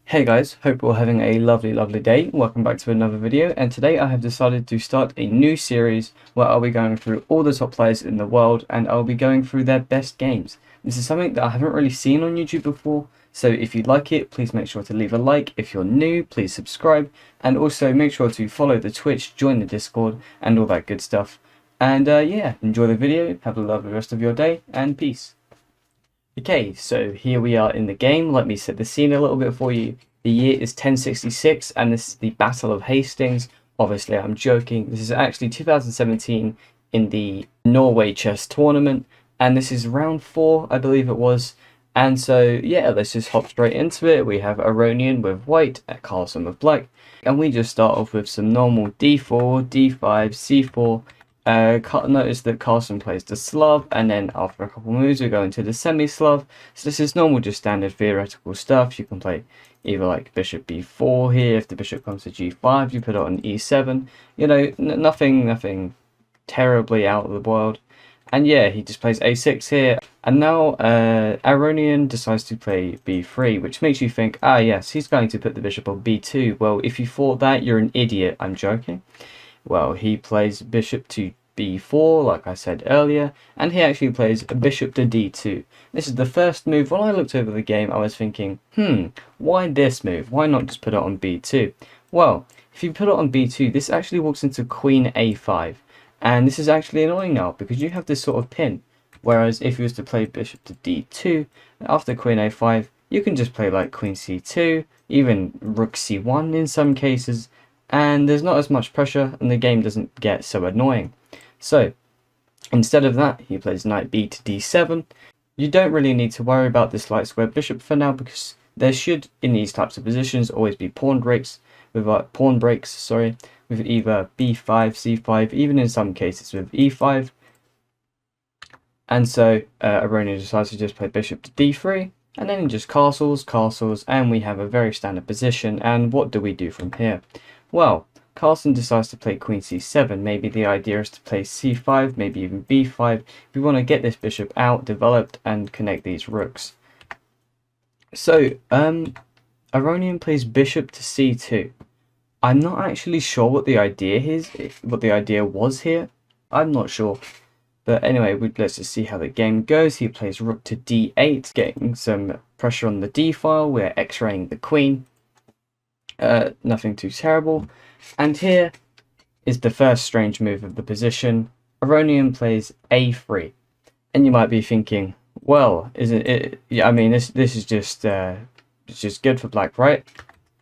Hey guys, hope you're having a lovely day. Welcome back to another video, and today I have decided to start a new series where I'll be going through all the top players in the world and I'll be going through their best games. This is something that I haven't really seen on YouTube before, so if you like it, please make sure to leave a like. If you're new, please subscribe, and also make sure to follow the Twitch, join the Discord, and all that good stuff. And yeah, enjoy the video, have a lovely rest of your day, and peace. Okay, so here we are in the game. Let me set the scene a little bit for you. The year is 1066 and this is the Battle of Hastings. Obviously, I'm joking. This is actually 2017 in the Norway chess tournament. And this is round 4, I believe it was. And so, yeah, let's just hop straight into it. We have Aronian with white, Carlsen with black. And we just start off with some normal d4, d5, c4. Notice that Carlsen plays the Slav, and then after a couple moves we go into the semi-Slav. So this is normal, just standard theoretical stuff. You can play either like bishop b4 here. If the bishop comes to g5, you put it on e7. You know, nothing terribly out of the world. And yeah, he just plays a6 here. And now Aronian decides to play b3, which makes you think, ah yes, he's going to put the bishop on b2. Well, if you thought that, you're an idiot. I'm joking. Well, he plays bishop to b4, like I said earlier, and he actually plays a bishop to d2. This is the first move. When I looked over the game, I was thinking, why this move? Why not just put it on b2? Well, if you put it on b2, this actually walks into queen a5, and this is actually annoying now because you have this sort of pin. Whereas if you was to play bishop to d2, after queen a5, you can just play like queen c2, even rook c1 in some cases, and there's not as much pressure and the game doesn't get so annoying. So instead of that, he plays knight b to d7. You don't really need to worry about this light square bishop for now because there should, in these types of positions, always be pawn breaks with either b5, c5, even in some cases with e5. And so Aronian decides to just play bishop to d3, and then just castles, and we have a very standard position. And what do we do from here? Well, Carlsen decides to play queen c7. Maybe the idea is to play c5, maybe even b5. We want to get this bishop out, developed, and connect these rooks. So, Aronian plays bishop to c2. I'm not actually sure what the idea was here. I'm not sure. But anyway, let's just see how the game goes. He plays rook to d8, getting some pressure on the d file. We're x-raying the queen. Nothing too terrible. And here is the first strange move of the position. Aronian plays a3, and you might be thinking, well, isn't it? Yeah, I mean, this is just it's just good for black, right?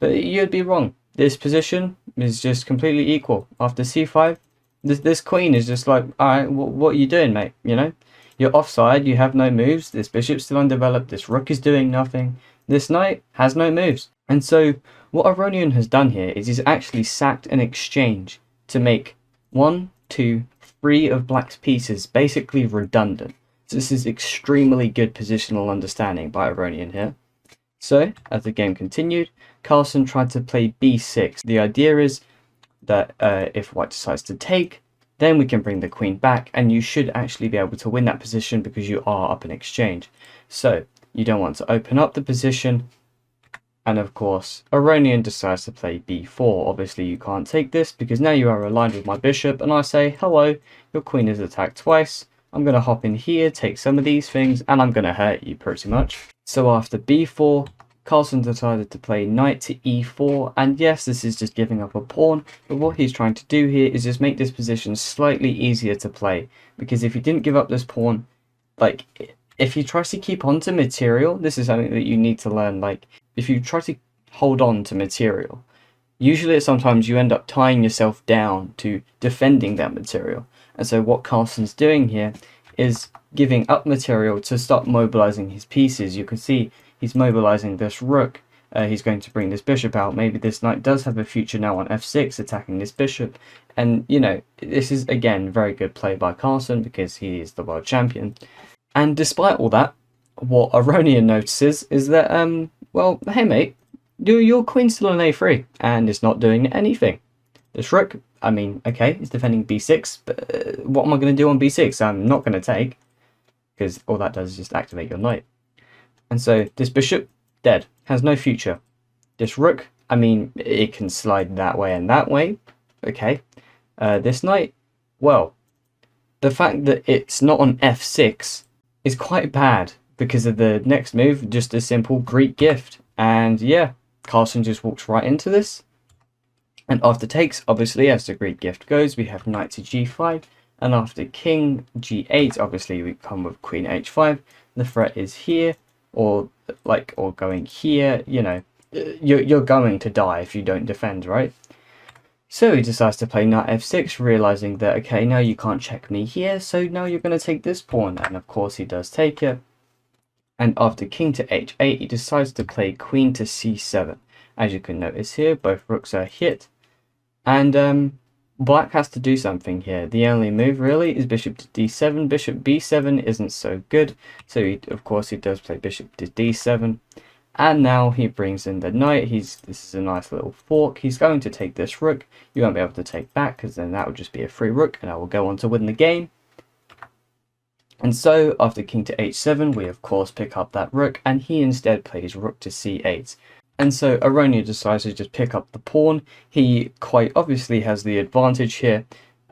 But you'd be wrong. This position is just completely equal. After c5, this queen is just like, all right, what are you doing, mate? You know, you're offside. You have no moves. This bishop's still undeveloped. This rook is doing nothing. This knight has no moves. And so what Aronian has done here is he's actually sacked an exchange to make 1, 2, 3 of black's pieces basically redundant. So this is extremely good positional understanding by Aronian here. So as the game continued, Carlsen tried to play b6. The idea is that if white decides to take, then we can bring the queen back, and you should actually be able to win that position because you are up in exchange. So you don't want to open up the position. And of course, Aronian decides to play b4. Obviously, you can't take this because now you are aligned with my bishop, and I say, hello, your queen is attacked twice. I'm going to hop in here, take some of these things, and I'm going to hurt you pretty much. So after b4, Carlsen decided to play knight to e4, and yes, this is just giving up a pawn, but what he's trying to do here is just make this position slightly easier to play, because if he didn't give up this pawn, like, if he tries to keep on to material, this is something that you need to learn. Like, if you try to hold on to material, usually sometimes you end up tying yourself down to defending that material. And so what Carlsen's doing here is giving up material to start mobilizing his pieces. You can see he's mobilizing this rook. He's going to bring this bishop out. Maybe this knight does have a future now on f6, attacking this bishop. And, you know, this is, again, very good play by Carlsen because he is the world champion. And despite all that, what Aronian notices is that, well, hey mate, your queen's still on a3 and it's not doing anything. This rook, I mean, okay, it's defending b6, but what am I going to do on b6? I'm not going to take, because all that does is just activate your knight. And so this bishop, dead, has no future. this rook, I mean, it can slide that way and that way. Okay. This knight, well, the fact that it's not on f6 is quite bad because of the next move, just a simple Greek gift. And yeah, Carlsen just walks right into this. And after takes, obviously, as the Greek gift goes, we have knight to g5. And after king g8, obviously, we come with queen h5. The threat is here, or going here. You know, you're going to die if you don't defend, right? So he decides to play knight f6, realizing that, okay, now you can't check me here, so now you're going to take this pawn. And of course he does take it. And after king to h8, he decides to play queen to c7. As you can notice here, both rooks are hit. And black has to do something here. The only move really is bishop to d7. Bishop b7 isn't so good. So of course he does play bishop to d7. And now he brings in the knight. This is a nice little fork. He's going to take this rook. You won't be able to take back because then that would just be a free rook and I will go on to win the game. And so after king to h7, we of course pick up that rook and he instead plays rook to c8. And so Aronian decides to just pick up the pawn. He quite obviously has the advantage here.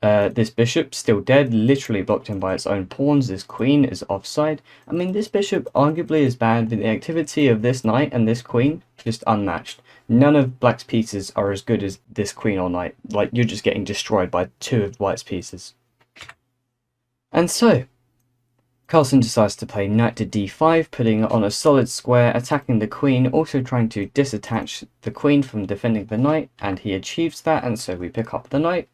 This bishop still dead, literally blocked in by its own pawns. This queen is offside. I mean, this bishop arguably is bad, but the activity of this knight and this queen just unmatched. None of black's pieces are as good as this queen or knight. Like, you're just getting destroyed by two of white's pieces. And so Carlsen decides to play knight to d5, putting it on a solid square, attacking the queen, also trying to disattach the queen from defending the knight, and he achieves that, and so we pick up the knight.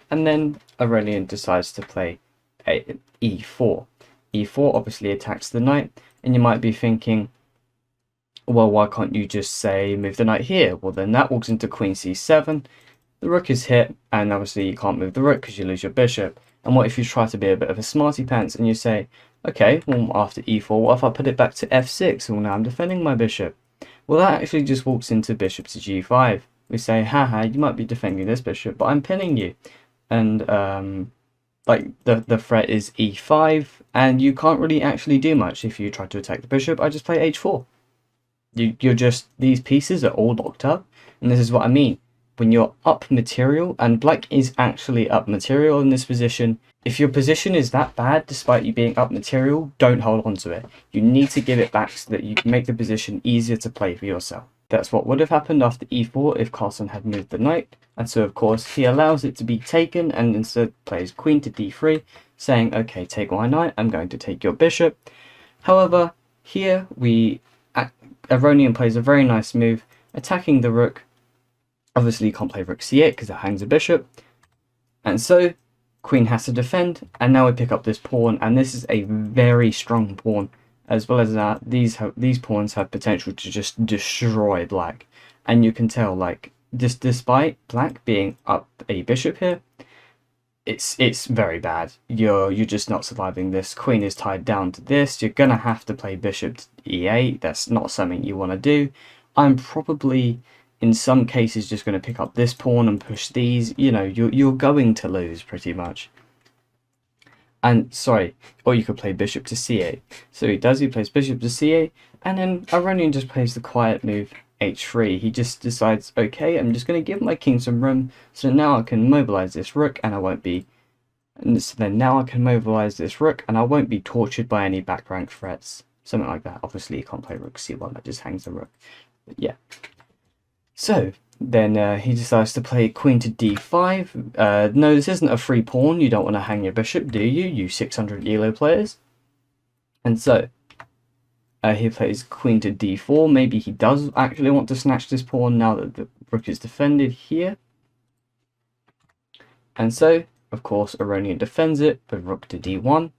And then Aronian decides to play e4. e4 obviously attacks the knight, and you might be thinking, well, why can't you just say move the knight here? Well, then that walks into queen c7, the rook is hit, and obviously you can't move the rook because you lose your bishop. And what if you try to be a bit of a smarty pants and you say, okay, well, after e4, what if I put it back to f6? Well, now I'm defending my bishop. Well, that actually just walks into bishop to g5. We say, haha, you might be defending this bishop, but I'm pinning you. And like the threat is e5, and you can't really actually do much if you try to attack the bishop. I just play h4. You're just, these pieces are all locked up, and this is what I mean. When you're up material, and black is actually up material in this position, if your position is that bad despite you being up material, don't hold on to it. You need to give it back so that you can make the position easier to play for yourself. That's what would have happened after e4 if Carlsen had moved the knight, and so of course he allows it to be taken and instead plays queen to d3, saying, okay, take my knight, I'm going to take your bishop. However, here Aronian plays a very nice move, attacking the rook. Obviously you can't play rook c8 because it hangs a bishop, and so queen has to defend, and now we pick up this pawn, and this is a very strong pawn. As well as that, these pawns have potential to just destroy black, and you can tell, like, just despite black being up a bishop here, it's very bad. You're just not surviving this. Queen is tied down to this. You're gonna have to play bishop to e8. That's not something you want to do. I'm probably in some cases just going to pick up this pawn and push these. You know, you're going to lose pretty much. And sorry, or you could play bishop to c8. So he plays bishop to c8, and then Aronian just plays the quiet move h3. He just decides, okay, I'm just going to give my king some room, so now I can mobilize this rook, and I won't be. And so then now I can mobilize this rook, and I won't be tortured by any back rank threats, something like that. Obviously, you can't play rook c1. That just hangs the rook. But yeah. So then he decides to play queen to d5. No, this isn't a free pawn. You don't want to hang your bishop, do you? You 600 ELO players. And so he plays queen to d4. Maybe he does actually want to snatch this pawn now that the rook is defended here. And so, of course, Aronian defends it with rook to d1.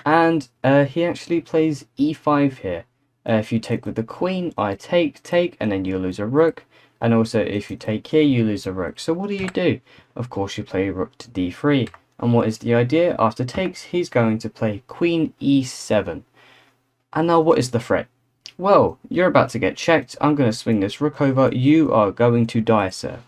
And he actually plays e5 here. If you take with the queen, I take, and then you lose a rook. And also, if you take here, you lose a rook. So what do? Of course, you play rook to d3. And what is the idea? After takes, he's going to play queen e7. And now what is the threat? Well, you're about to get checked. I'm going to swing this rook over. You are going to die, sir.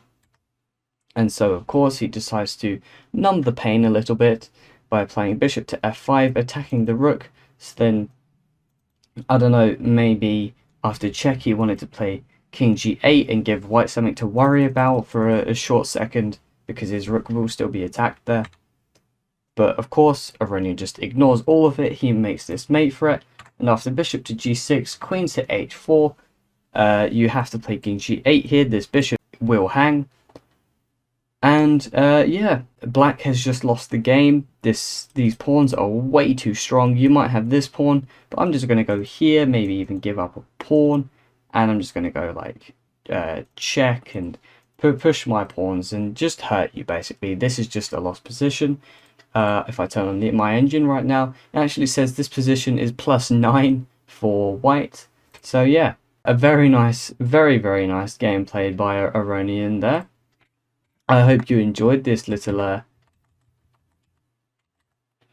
And so, of course, he decides to numb the pain a little bit by playing bishop to f5, attacking the rook. So then, I don't know, maybe after check he wanted to play king g8 and give white something to worry about for a short second, because his rook will still be attacked there. But of course, Aronian just ignores all of it. He makes this mate threat, and after bishop to g6, queen to h4, you have to play king g8 here. This bishop will hang. And yeah, black has just lost the game. These pawns are way too strong. You might have this pawn, but I'm just going to go here, maybe even give up a pawn. And I'm just going to go like check and push my pawns and just hurt you, basically. This is just a lost position. If I turn on my engine right now, it actually says this position is +9 for white. So yeah, a very nice, very nice game played by Aronian there. I hope you enjoyed this little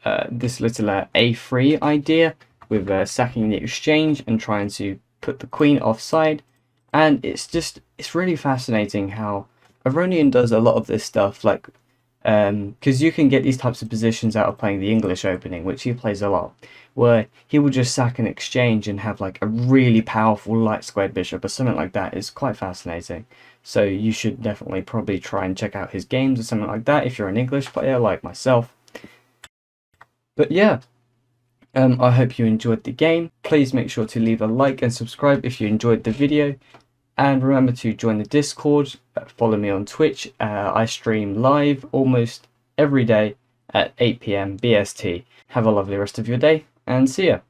a3 idea with sacking the exchange and trying to put the queen offside. And it's really fascinating how Aronian does a lot of this stuff, like because you can get these types of positions out of playing the English opening, which he plays a lot, where he will just sack an exchange and have like a really powerful light squared bishop or something like that. Is quite fascinating. So you should definitely probably try and check out his games or something like that if you're an English player like myself. But yeah, I hope you enjoyed the game. Please make sure to leave a like and subscribe if you enjoyed the video. And remember to join the Discord, follow me on Twitch. I stream live almost every day at 8 PM BST. Have a lovely rest of your day, and see ya.